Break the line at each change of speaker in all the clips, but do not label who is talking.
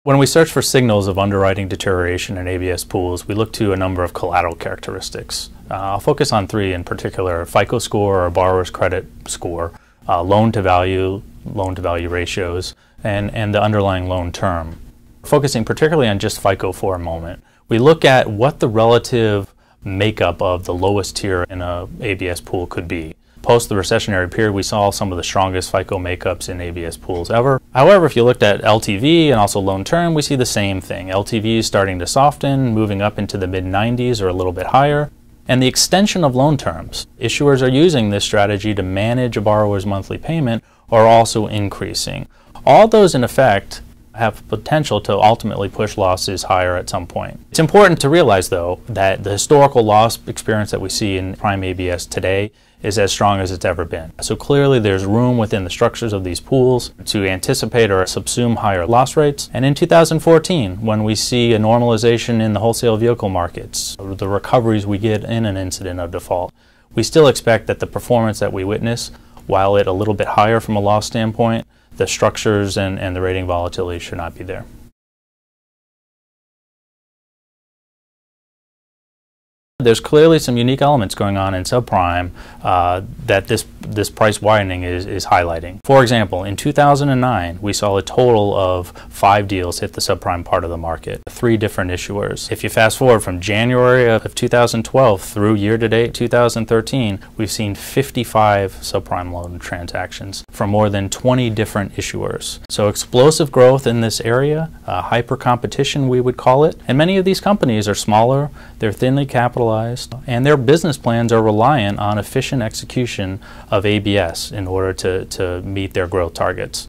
When we search for signals of underwriting deterioration in ABS pools, we look to a number of collateral characteristics. I'll focus on three in particular: FICO score or borrower's credit score, loan-to-value ratios, and the underlying loan term. Focusing particularly on just FICO for a moment, we look at what the relative makeup of the lowest tier in a ABS pool could be. Post the recessionary period, we saw some of the strongest FICO makeups in ABS pools ever. However, if you looked at LTV and also loan term, we see the same thing. LTV is starting to soften, moving up into the mid-90s or a little bit higher. And the extension of loan terms. Issuers are using this strategy to manage a borrower's monthly payment are also increasing. All those, in effect, have potential to ultimately push losses higher at some point. It's important to realize, though, that the historical loss experience that we see in prime ABS today is as strong as it's ever been. So clearly there's room within the structures of these pools to anticipate or subsume higher loss rates. And in 2014, when we see a normalization in the wholesale vehicle markets, the recoveries we get in an incident of default, we still expect that the performance that we witness, while it a little bit higher from a loss standpoint, the structures and the rating volatility should not be there. There's clearly some unique elements going on in subprime that this price widening is highlighting. For example, in 2009, we saw a total of 5 deals hit the subprime part of the market, 3 different issuers. If you fast forward from January of 2012 through year-to-date 2013, we've seen 55 subprime loan transactions from more than 20 different issuers. So explosive growth in this area, hyper competition we would call it, and many of these companies are smaller, they're thinly capitalized, and their business plans are reliant on efficient execution of ABS in order to meet their growth targets.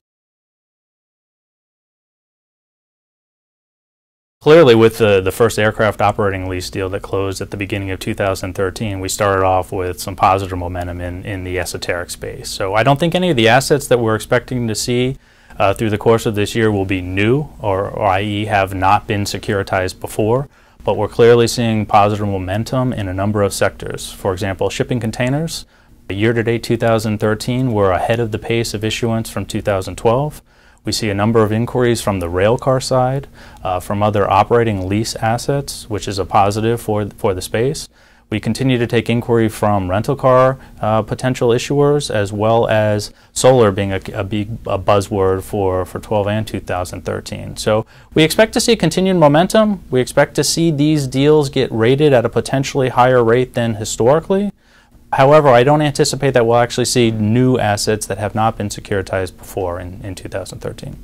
Clearly, with the first aircraft operating lease deal that closed at the beginning of 2013, we started off with some positive momentum in the esoteric space. So I don't think any of the assets that we're expecting to see through the course of this year will be new, or i.e. have not been securitized before. But we're clearly seeing positive momentum in a number of sectors. For example, shipping containers. Year-to-date 2013, we're ahead of the pace of issuance from 2012. We see a number of inquiries from the railcar side, from other operating lease assets, which is a positive for the space. We continue to take inquiry from rental car potential issuers, as well as solar being a buzzword for 12 and 2013. So we expect to see continued momentum. We expect to see these deals get rated at a potentially higher rate than historically. However, I don't anticipate that we'll actually see new assets that have not been securitized before in 2013.